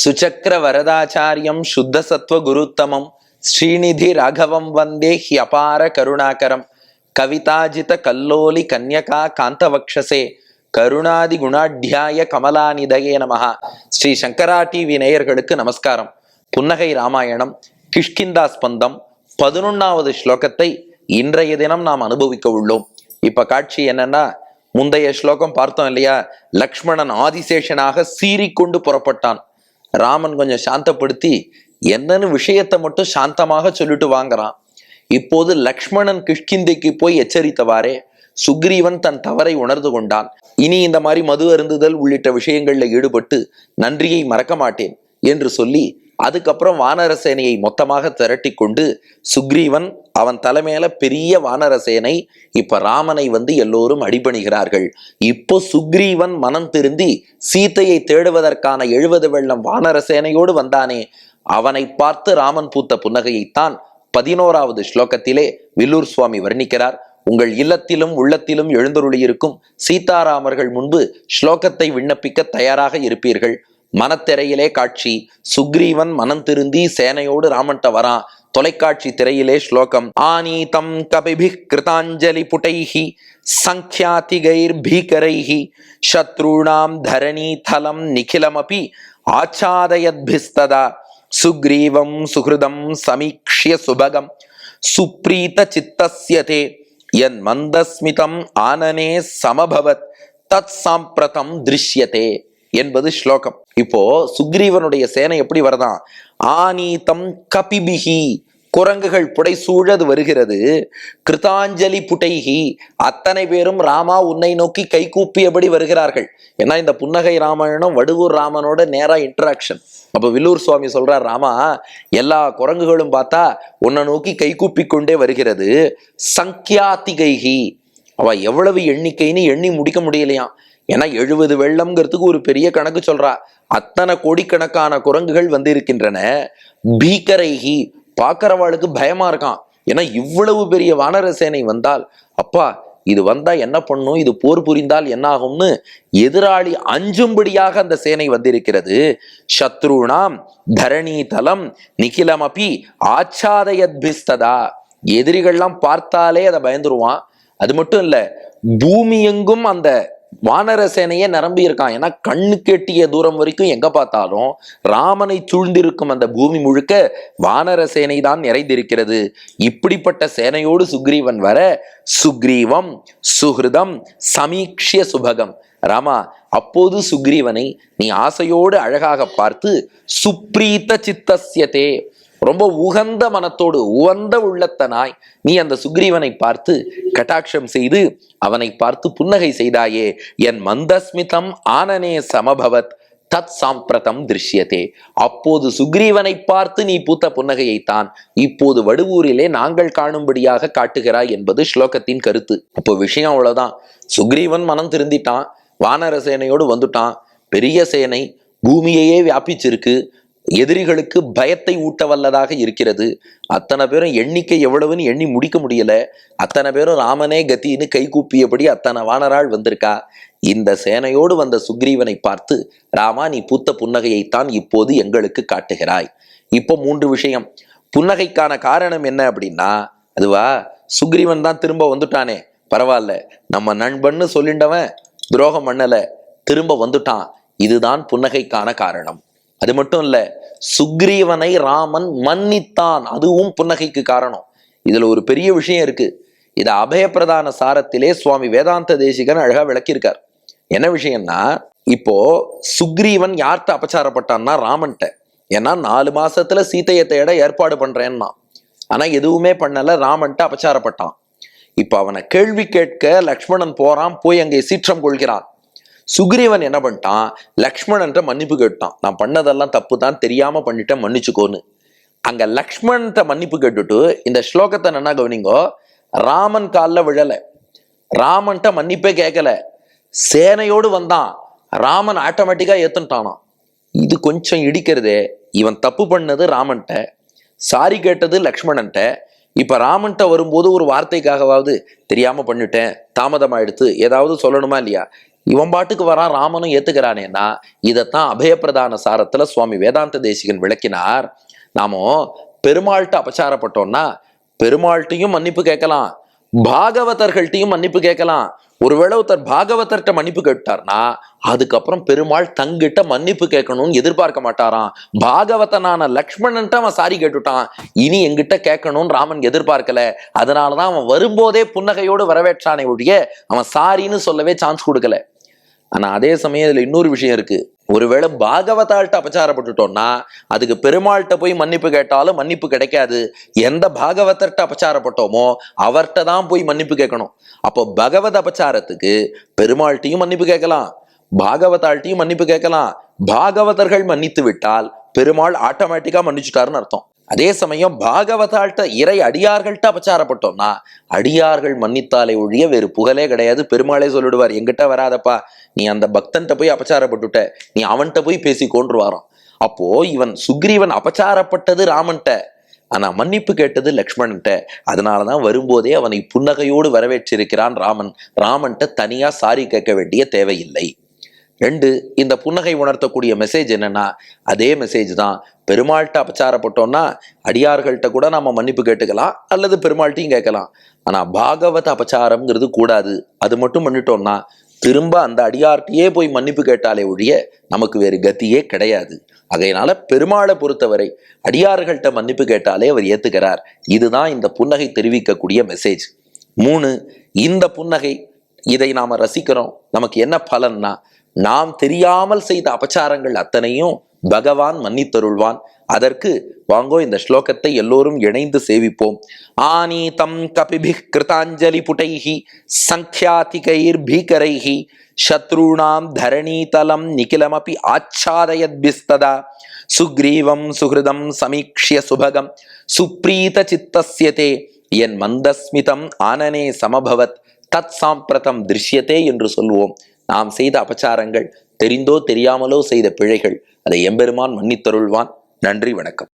சுச்சக்கர வரதாச்சாரியம் சுத்த சத்வ குருத்தமம் ஸ்ரீநிதி ராகவம் வந்தே ஹியபார கருணாகரம் கவிதாஜித கல்லோலி கன்யகா காந்தவக்ஷசே கருணாதி குணாட்யாய கமலாநிதயே நமஹா. ஸ்ரீ சங்கரா டிவி நேயர்களுக்கு நமஸ்காரம். புன்னகை ராமாயணம் கிஷ்கிந்தா ஸ்பந்தம் 11வது ஸ்லோகத்தை இன்றைய தினம் நாம் அனுபவிக்க உள்ளோம். இப்ப காட்சி என்னன்னா, முந்தைய ஸ்லோகம் பார்த்தோம் இல்லையா, லக்ஷ்மணன் ஆதிசேஷனாக சீறிக்கொண்டு புறப்பட்டான். ராமன் கொஞ்சம் சாந்தப்படுத்தி என்னன்னு விஷயத்தை மட்டும் சாந்தமாக சொல்லிட்டு வாங்குறான். இப்போது லக்ஷ்மணன் கிஷ்கிந்தைக்கு போய் எச்சரித்தவாறே சுக்ரீவன் தன் தவறை உணர்ந்து கொண்டான். இனி இந்த மாதிரி மது அருந்துதல் உள்ளிட்ட விஷயங்கள்ல ஈடுபட்டு நன்றியை மறக்க மாட்டேன் என்று சொல்லி அதுக்கப்புறம் வானர சேனையை மொத்தமாக திரட்டி கொண்டு சுக்ரீவன் அவன் தலைமையில பெரிய வானர சேனை இப்ப ராமனை எல்லோரும் அடிபணிகிறார்கள். இப்போ சுக்ரீவன் மனம் திருந்தி சீத்தையை தேடுவதற்கான 70 வெள்ளம் வானர சேனையோடு வந்தானே, அவனை பார்த்து ராமன் பூத்த புன்னகையைத்தான் 11வது ஸ்லோகத்திலே வில்லூர் சுவாமி வர்ணிக்கிறார். உங்கள் இல்லத்திலும் உள்ளத்திலும் எழுந்தருளியிருக்கும் சீதாராமர்கள் முன்பு ஸ்லோகத்தை விண்ணப்பிக்க தயாராக இருப்பீர்கள். மனத்திரையிலே காட்சி, சுக்ரீவன் மனம் திருந்தி சேனையோடு ராமன்ட்ட வரான். தொலைக்காட்சி திரையிலே ஸ்லோகம், ஆனீதம் கபிபி கிருதாஞ்சலி புட்டைஹி சங்க்யாதிகைர் பீகரைஹி சத்ருணாம் தரணி தலம் நிகிலமபி ஆச்சாதயத்பிஸ்ததா சுக்ரீவம் சுஹ்ருதம் சமீக்ஷ்ய சுபகம் சுப்ரீத சித்தஸ்யதே என் மந்தஸ்மிதம் ஆனனே சமபவத் தத் சாம்பிரதம் திருஷ்யதே என்பது ஸ்லோகம். இப்போ சுக்ரீவனுடைய சேனை எப்படி வரதான், ஆனீதம் கபிபிஹி குரங்குகள் புடைசூழது வருகிறது, கிருதாஞ்சலி புட்டைஹி அத்தனை பேரும் ராமா உன்னை நோக்கி கை கூப்பியபடி வருகிறார்கள். ஏன்னா இந்த புன்னகை ராமாயணம் வடுவூர் ராமனோட நேரா இன்டராக்ஷன். அப்ப வில்லூர் சுவாமி சொல்றார், ராமா எல்லா குரங்குகளும் பார்த்தா உன்னை நோக்கி கை கூப்பி கொண்டே வருகிறது. சங்க்யாதிகைஹி அவ எவ்வளவு எண்ணிக்கைன்னு எண்ணி முடிக்க முடியலையாம். ஏன்னா 70 வெள்ளம்ங்கிறதுக்கு ஒரு பெரிய கணக்கு சொல்றா. அத்தனை கோடிக்கணக்கான குரங்குகள் இருக்கின்றன. பீகரைஹி பாக்கிறவாளுக்கு பயமா இருக்கான். ஏன்னா இவ்வளவு பெரிய வானர சேனை வந்தால், அப்பா இது வந்தா என்ன பண்ணும், இது போர் புரிந்தால் என்ன ஆகும்னு எதிராளி அஞ்சும்படியாக அந்த சேனை வந்திருக்கிறது. சத்ருணாம் தரணி தலம் நிகிலமபி ஆச்சாதயத்பிஸ்ததா எதிரிகள்லாம் பார்த்தாலே அதை பயந்துருவான். அது மட்டும் இல்ல, பூமி எங்கும் அந்த வானர சேனையே நிரம்பி இருக்கான். ஏன்னா கண்ணு கெட்டிய தூரம் வரைக்கும் எங்க பார்த்தாலும் ராமனை சூழ்ந்திருக்கும் அந்த பூமி முழுக்க வானர சேனை தான் நிறைந்திருக்கிறது. இப்படிப்பட்ட சேனையோடு சுக்ரீவன் வர, சுக்ரீவம் சுஹ்ருதம் சமீக்ஷ்ய சுபகம், ராமா அப்போது சுக்ரீவனை நீ ஆசையோடு அழகாக பார்த்து சுப்ரீத சித்தஸ்யதே ரொம்ப உகந்த மனத்தோடு உவந்த உள்ளத்தனாய் நீ அந்த சுக்ரீவனை பார்த்து கட்டாட்சம் செய்து அவனை பார்த்து புன்னகை செய்தாயே, என் மந்தஸ்மிதம் ஆனனே சமபவத் தத் சாம்பிரதம் திருஷ்யதே அப்போது சுக்ரீவனை பார்த்து நீ பூத்த புன்னகையைத்தான் இப்போது வடுவூரிலே நாங்கள் காணும்படியாக காட்டுகிறாய் என்பது ஸ்லோகத்தின் கருத்து. அப்போ விஷயம் அவ்வளவுதான். சுக்ரீவன் மனம் திருந்திட்டான், வானர சேனையோடு வந்துட்டான். பெரிய சேனை பூமியையே வியாபிச்சிருக்கு, எதிரிகளுக்கு பயத்தை ஊட்ட வல்லதாக இருக்கிறது. அத்தனை பேரும் எண்ணிக்கை எவ்வளவுன்னு எண்ணி முடிக்க முடியல. அத்தனை பேரும் ராமனே கத்தின்னு கை கூப்பியபடி அத்தனை வானராள் வந்திருக்கா. இந்த சேனையோடு வந்த சுக்ரீவனை பார்த்து, ராமா நீ பூத்த புன்னகையைத்தான் இப்போது எங்களுக்கு காட்டுகிறாய். இப்போ 3 விஷயம். புன்னகைக்கான காரணம் என்ன அப்படின்னா, அதுவா சுக்ரீவன் தான் திரும்ப வந்துட்டானே, பரவாயில்ல நம்ம நண்பன்னு சொல்லிண்டவன் துரோகம் பண்ணல, திரும்ப வந்துட்டான். இதுதான் புன்னகைக்கான காரணம். அது மட்டும் இல்ல, சுக்ரீவனை ராமன் மன்னித்தான், அதுவும் புன்னகைக்கு காரணம். இதுல ஒரு பெரிய விஷயம் இருக்கு. இத அபயப்பிரதான சாரத்திலே சுவாமி வேதாந்த தேசிகன் அழகா விளக்கியிருக்கார். என்ன விஷயம்னா, இப்போ சுக்ரீவன் யார்கிட்ட அபச்சாரப்பட்டான்னா ராமன்ட்ட. ஏன்னா 4 மாசத்துல சீத்தையை தேட ஏற்பாடு பண்றேன்னா, ஆனா எதுவுமே பண்ணல, ராமன்ட்ட அபச்சாரப்பட்டான். இப்ப அவனை கேள்வி கேட்க லக்ஷ்மணன் போறான், போய் அங்கே சீற்றம் கொள்கிறான். சுக்ரீவன் என்ன பண்ணிட்டான், லக்ஷ்மணன்ட்ட மன்னிப்பு கேட்டான். நான் பண்ணதெல்லாம் தப்பு தான், தெரியாம பண்ணிட்டேன், மன்னிச்சுக்கோன்னு. அங்க லக்ஷ்மணன்ட்ட மன்னிப்பு கேட்டுட்டு இந்த ஸ்லோகத்தை என்ன கவனிங்கோ, ராமன் காலில் விழல, ராமன்ட்ட மன்னிப்பே கேட்கல, சேனையோடு வந்தான், ராமன் ஆட்டோமேட்டிக்கா ஏத்துட்டானான். இது கொஞ்சம் இடிக்கிறதே. இவன் தப்பு பண்ணது ராமன்ட்ட, சாரி கேட்டது லக்ஷ்மணன்ட்ட. இப்ப ராமன்ட்ட வரும்போது ஒரு வார்த்தைக்காகவாவது தெரியாம பண்ணிட்டேன், தாமதமாயிடுத்து, ஏதாவது சொல்லணுமா இல்லையா? இவன் பாட்டுக்கு வரான், ராமனும் ஏத்துக்கிறானேன்னா இதைத்தான் அபயப்பிரதான சாரத்துல சுவாமி வேதாந்த தேசிகன் விளக்கினார். நாமோ பெருமாள்கிட்ட அபச்சாரப்பட்டோம்னா பெருமாள்கிட்டையும் மன்னிப்பு கேட்கலாம், பாகவதர்கள்ட்டையும் மன்னிப்பு கேட்கலாம். ஒருவேளை ஒருத்தர் பாகவதர்கிட்ட மன்னிப்பு கேட்டார்னா அதுக்கப்புறம் பெருமாள் தங்கிட்ட மன்னிப்பு கேட்கணும்னு எதிர்பார்க்க மாட்டாராம். பாகவதனான லக்ஷ்மணன்ட்ட அவன் சாரி கேட்டுட்டான், இனி எங்கிட்ட கேட்கணும்னு ராமன் எதிர்பார்க்கல. அதனாலதான் அவன் வரும்போதே புன்னகையோடு வரவேற்றானே ஒழிய அவன் சாரின்னு சொல்லவே சான்ஸ் கொடுக்கல. ஆனா அதே சமயம் இதுல இன்னொரு விஷயம் இருக்கு. ஒருவேளை பாகவதாள்கிட்ட அபச்சாரப்பட்டுட்டோம்னா அதுக்கு பெருமாள்கிட்ட போய் மன்னிப்பு கேட்டாலும் மன்னிப்பு கிடைக்காது. எந்த பாகவதர்கிட்ட அபச்சாரப்பட்டோமோ அவர்கிட்ட தான் போய் மன்னிப்பு கேட்கணும். அப்போ பகவத் அபச்சாரத்துக்கு பெருமாள்கிட்டையும் மன்னிப்பு கேட்கலாம், பாகவதாள்கிட்டையும் மன்னிப்பு கேட்கலாம். பாகவதர்கள் மன்னித்து விட்டால் பெருமாள் ஆட்டோமேட்டிக்கா மன்னிச்சுட்டாருன்னு அர்த்தம். அதே சமயம் பாகவதாள்கிட்ட இறை அடியார்கள்ட்ட அபச்சாரப்பட்டோம்னா அடியார்கள் மன்னித்தாலே ஒழிய வேறு புகழே கிடையாது. பெருமாளே சொல்லிடுவார், எங்கிட்ட வராதப்பா, நீ அந்த பக்தன்ட்ட போய் அபச்சாரப்பட்டுட்ட, நீ அவன்கிட்ட போய் பேசி கொன்று வாரான். அப்போ இவன் சுக்ரீவன் அபச்சாரப்பட்டது ராமன்ட்ட, ஆனா மன்னிப்பு கேட்டது லக்ஷ்மணன்ட்ட. அதனாலதான் வரும்போதே அவனை புன்னகையோடு வரவேற்றிருக்கிறான் ராமன். ராமன்ட்ட தனியா சாரி கேட்க வேண்டிய தேவையில்லை. 2, இந்த புன்னகை உணர்த்தக்கூடிய மெசேஜ் என்னன்னா அதே மெசேஜ் தான். பெருமாள்கிட்ட அபச்சாரப்பட்டோம்னா அடியார்கள்ட்ட கூட நாம மன்னிப்பு கேட்டுக்கலாம், அல்லது பெருமாள்கிட்டையும் கேட்கலாம். ஆனா பாகவத அபச்சாரம்ங்கிறது கூடாது. அது மட்டும் பண்ணிட்டோம்னா திரும்ப அந்த அடியார்கிட்டயே போய் மன்னிப்பு கேட்டாலே ஒழிய நமக்கு வேறு கத்தியே கிடையாது. ஆகையினால பெருமாளை பொறுத்தவரை அடியார்கள்ட்ட மன்னிப்பு கேட்டாலே அவர் ஏத்துக்கிறார். இதுதான் இந்த புன்னகை தெரிவிக்கக்கூடிய மெசேஜ். 3, இந்த புன்னகை, இதை நாம ரசிக்கிறோம். நமக்கு என்ன பலன்னா நாம் தெரியாமல் செய்த அபச்சாரங்கள் அத்தனையும் பகவான் மன்னித்தருள்வான். அதற்கு வாங்கோ இந்த ஸ்லோகத்தை எல்லோரும் இணைந்து சேவிப்போம். ஆனீதம் கபிபிஹ் கிருதாஞ்சலி புடைஹி சங்க்யாதிகைர் பீகரைஹி சத்ருணாம் தரணீதலம் நிகிலமபி ஆச்சாதயத்பிஸ்ததா சுக்ரீவம் சுஹ்ருதம் சமீக்ஷ்ய சுபகம் சுப்ரீத சித்தஸ்யதே என் மந்தஸ்மிதம் ஆனனே சமபவத் தத் சாம்பிரதம் திருஷ்யத்தே என்று சொல்வோம். நாம் செய்த அபச்சாரங்கள், தெரிந்தோ தெரியாமலோ செய்த பிழைகள், அதை எம்பெருமான் மன்னித்தருள்வான். நன்றி, வணக்கம்.